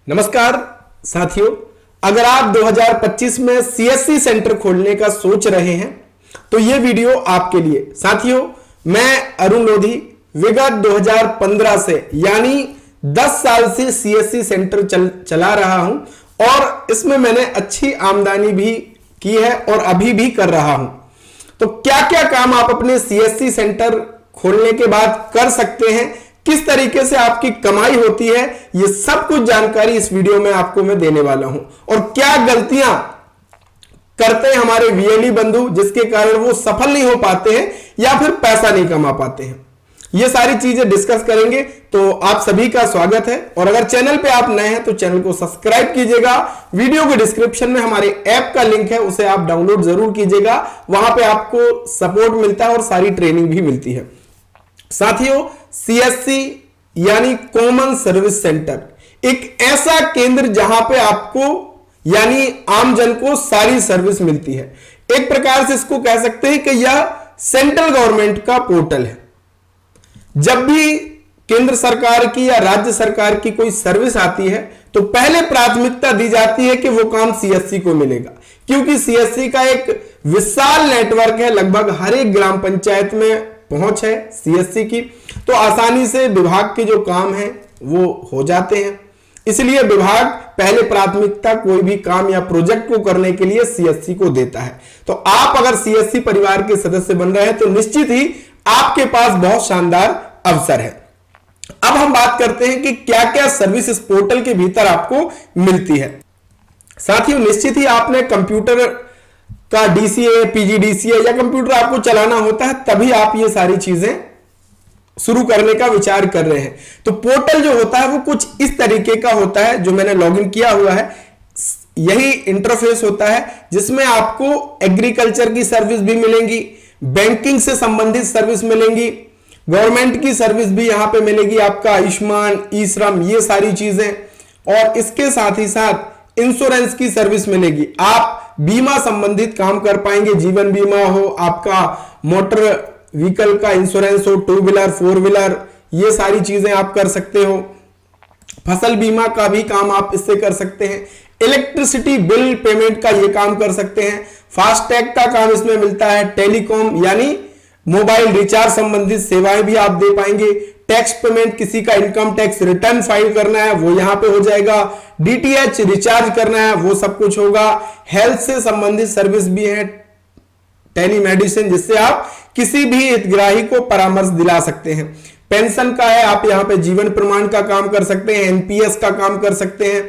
नमस्कार साथियों, अगर आप 2025 में सीएससी सेंटर खोलने का सोच रहे हैं तो यह वीडियो आपके लिए। साथियों, मैं अरुण लोधी विगत 2015 से यानी 10 साल से सीएससी सेंटर चला रहा हूं और इसमें मैंने अच्छी आमदनी भी की है और अभी भी कर रहा हूं। तो क्या क्या काम आप अपने सीएससी सेंटर खोलने के बाद कर सकते हैं, किस तरीके से आपकी कमाई होती है, ये सब कुछ जानकारी इस वीडियो में आपको मैं देने वाला हूं। और क्या गलतियां करते हैं हमारे वीएलई बंधु जिसके कारण वो सफल नहीं हो पाते हैं या फिर पैसा नहीं कमा पाते हैं, ये सारी चीजें डिस्कस करेंगे। तो आप सभी का स्वागत है और अगर चैनल पे आप नए हैं तो चैनल को सब्सक्राइब कीजिएगा। वीडियो के डिस्क्रिप्शन में हमारे ऐप का लिंक है, उसे आप डाउनलोड जरूर कीजिएगा। वहां पे आपको सपोर्ट मिलता है और सारी ट्रेनिंग भी मिलती है। साथियों, सीएससी यानी कॉमन सर्विस सेंटर एक ऐसा केंद्र जहां पे आपको यानी आमजन को सारी सर्विस मिलती है। एक प्रकार से इसको कह सकते हैं कि यह सेंट्रल गवर्नमेंट का पोर्टल है। जब भी केंद्र सरकार की या राज्य सरकार की कोई सर्विस आती है तो पहले प्राथमिकता दी जाती है कि वो काम सीएससी को मिलेगा, क्योंकि सीएससी का एक विशाल नेटवर्क है। लगभग हर एक ग्राम पंचायत में पहुंच है सीएससी की, तो आसानी से विभाग के जो काम हैं वो हो जाते हैं। इसलिए विभाग पहले प्राथमिकता कोई भी काम या प्रोजेक्ट को करने के लिए सीएससी को देता है। तो आप अगर सीएससी परिवार के सदस्य बन रहे हैं तो निश्चित ही आपके पास बहुत शानदार अवसर है। अब हम बात करते हैं कि क्या क्या सर्विस इस पोर्टल के भीतर आपको मिलती है। साथियों, निश्चित ही आपने कंप्यूटर का डीसीए, पीजीडीसीए या कंप्यूटर आपको चलाना होता है, तभी आप ये सारी चीजें शुरू करने का विचार कर रहे हैं। तो पोर्टल जो होता है वो कुछ इस तरीके का होता है, जो मैंने लॉगिन किया हुआ है। यही इंटरफेस होता है जिसमें आपको एग्रीकल्चर की सर्विस भी मिलेंगी, बैंकिंग से संबंधित सर्विस मिलेंगी, गवर्नमेंट की सर्विस भी यहां पे मिलेगी, आपका आयुष्मान, ई श्रम, ये सारी चीजें, और इसके साथ ही साथ इंश्योरेंस की सर्विस मिलेगी। आप बीमा संबंधित काम कर पाएंगे, जीवन बीमा हो, आपका मोटर व्हीकल का इंश्योरेंस हो, 2 व्हीलर 4 व्हीलर, ये सारी चीजें आप कर सकते हो। फसल बीमा का भी काम आप इससे कर सकते हैं। इलेक्ट्रिसिटी बिल पेमेंट का ये काम कर सकते हैं। फास्टैग का काम इसमें मिलता है। टेलीकॉम यानी मोबाइल रिचार्ज संबंधित सेवाएं भी आप दे पाएंगे। टैक्स पेमेंट, किसी का इनकम टैक्स रिटर्न फाइल करना है वो यहां पे हो जाएगा। डीटीएच रिचार्ज करना है वो सब कुछ होगा। हेल्थ से संबंधित सर्विस भी है, टेलीमेडिसिन, जिससे आप किसी भी हितग्राही को परामर्श दिला सकते हैं। पेंशन का है, आप यहां पे जीवन प्रमाण का काम कर सकते हैं, एनपीएस का काम कर सकते हैं।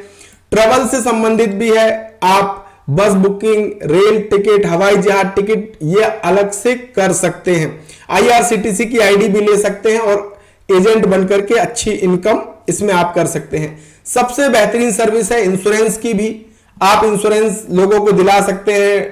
ट्रेवल से संबंधित भी है, आप बस बुकिंग, रेल टिकट, हवाई जहाज टिकट ये अलग से कर सकते हैं। आईआरसीटीसी की आईडी भी ले सकते हैं और एजेंट बनकर के अच्छी इनकम इसमें आप कर सकते हैं। सबसे बेहतरीन सर्विस है इंश्योरेंस की भी। आप इंश्योरेंस लोगों को दिला सकते हैं,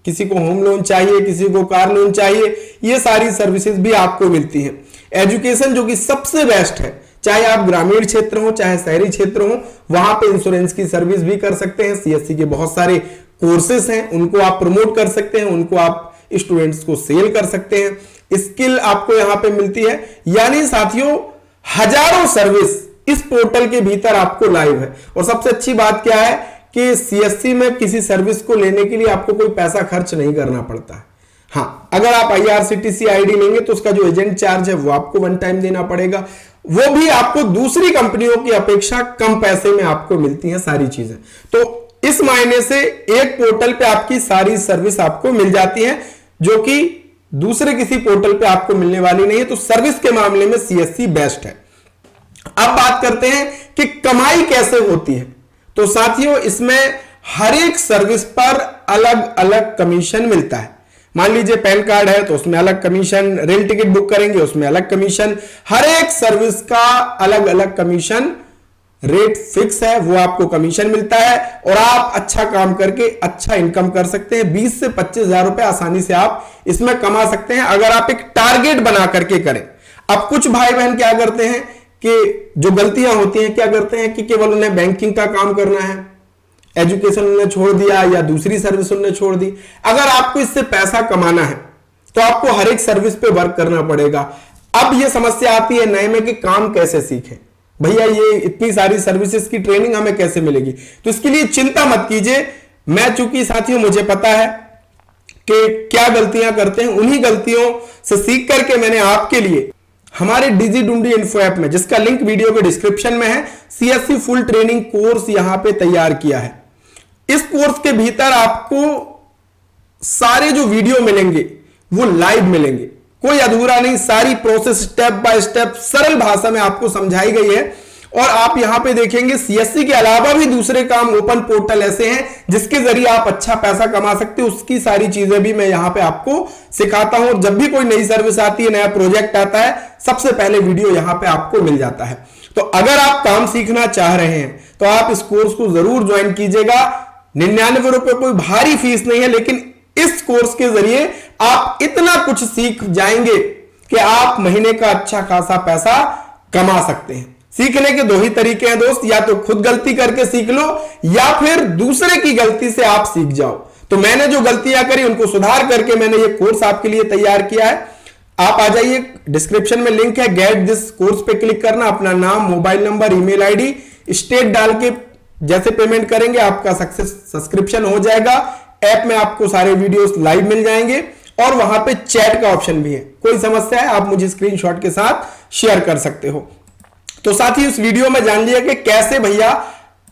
किसी को होम लोन चाहिए, किसी को कार लोन चाहिए, ये सारी सर्विसेज भी आपको मिलती हैं। एजुकेशन जो कि सबसे बेस्ट है, चाहे आप ग्रामीण क्षेत्र हो चाहे शहरी क्षेत्र हो, वहां पे इंश्योरेंस की सर्विस भी कर सकते हैं। सीएससी के बहुत सारे कोर्सेस हैं, उनको आप प्रमोट कर सकते हैं, उनको आप स्टूडेंट्स को सेल कर सकते हैं। स्किल आपको यहां पे मिलती है। यानी साथियों, हजारों सर्विस इस पोर्टल के भीतर आपको लाइव है। और सबसे अच्छी बात क्या है कि सीएससी में किसी सर्विस को लेने के लिए आपको कोई पैसा खर्च नहीं करना पड़ता है। हाँ, अगर आप आईआरसीटीसी आईडी लेंगे तो उसका जो एजेंट चार्ज है वो आपको वन टाइम देना पड़ेगा। वो भी आपको दूसरी कंपनियों की अपेक्षा कम पैसे में आपको मिलती हैं सारी चीजें। तो इस मायने से एक पोर्टल पे आपकी सारी सर्विस आपको मिल जाती है, जो कि दूसरे किसी पोर्टल पे आपको मिलने वाली नहीं है। तो सर्विस के मामले में सीएससी बेस्ट है। अब बात करते हैं कि कमाई कैसे होती है। तो साथियों, इसमें हर एक सर्विस पर अलग अलग कमीशन मिलता है। मान लीजिए पैन कार्ड है तो उसमें अलग कमीशन, रेल टिकट बुक करेंगे उसमें अलग कमीशन। हर एक सर्विस का अलग अलग कमीशन रेट फिक्स है, वो आपको कमीशन मिलता है और आप अच्छा काम करके अच्छा इनकम कर सकते हैं। 20 से 25 हजार रुपए आसानी से आप इसमें कमा सकते हैं अगर आप एक टारगेट बना करके करें। अब कुछ भाई बहन क्या करते हैं कि जो गलतियां होती हैं, क्या करते हैं कि केवल उन्हें बैंकिंग का काम करना है, एजुकेशन उन्होंने छोड़ दिया या दूसरी सर्विस उन्होंने छोड़ दी। अगर आपको इससे पैसा कमाना है तो आपको हर एक सर्विस पे वर्क करना पड़ेगा। अब यह समस्या आती है नए में कि काम कैसे सीखें। भैया ये इतनी सारी सर्विसेज की ट्रेनिंग हमें कैसे मिलेगी। तो इसके लिए चिंता मत कीजिए। मैं चूंकि साथियों मुझे पता है कि क्या गलतियां करते हैं, उन्हीं गलतियों से सीख करके मैंने आपके लिए हमारे डिजिडुंडी इन्फो ऐप में, जिसका लिंक वीडियो के डिस्क्रिप्शन में है, सीएससी फुल ट्रेनिंग कोर्स यहां पे तैयार किया है। इस कोर्स के भीतर आपको सारे जो वीडियो मिलेंगे वो लाइव मिलेंगे, कोई अधूरा नहीं। सारी प्रोसेस स्टेप बाय स्टेप सरल भाषा में आपको समझाई गई है। और आप यहां पे देखेंगे सीएससी के अलावा भी दूसरे काम, ओपन पोर्टल ऐसे हैं जिसके जरिए आप अच्छा पैसा कमा सकते हो। उसकी सारी चीजें भी मैं यहां पे आपको सिखाता हूं। जब भी कोई नई सर्विस आती है, नया प्रोजेक्ट आता है, सबसे पहले वीडियो यहां पे आपको मिल जाता है। तो अगर आप काम सीखना चाह रहे हैं तो आप इस कोर्स को जरूर ज्वाइन कीजिएगा। 99 रुपए कोई भारी फीस नहीं है, लेकिन इस कोर्स के जरिए आप इतना कुछ सीख जाएंगे कि आप महीने का अच्छा खासा पैसा कमा सकते हैं। सीखने के दो ही तरीके हैं दोस्त, या तो खुद गलती करके सीख लो या फिर दूसरे की गलती से आप सीख जाओ। तो मैंने जो गलतियां करी उनको सुधार करके मैंने ये कोर्स आपके लिए तैयार किया है। आप आ जाइए, डिस्क्रिप्शन में लिंक है, गेट दिस कोर्स पे क्लिक करना, अपना नाम, mobile number, email ID, state डाल के जैसे पेमेंट करेंगे आपका सब्सक्रिप्शन हो जाएगा। ऐप में आपको सारे वीडियोस लाइव मिल जाएंगे और वहां पे चैट का ऑप्शन भी है। कोई समस्या है आप मुझे स्क्रीनशॉट के साथ शेयर कर सकते हो। तो साथ ही उस वीडियो में जान लिया कि कैसे भैया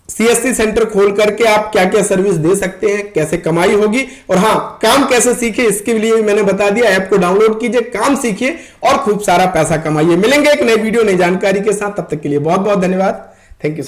सीएससी सेंटर खोल करके आप क्या क्या सर्विस दे सकते हैं, कैसे कमाई होगी, और हां काम कैसे सीखे इसके लिए भी मैंने बता दिया। ऐप को डाउनलोड कीजिए, काम सीखिए और खूब सारा पैसा कमाइए। मिलेंगे एक नई वीडियो, नई जानकारी के साथ। तब तक के लिए बहुत बहुत धन्यवाद। Thank you.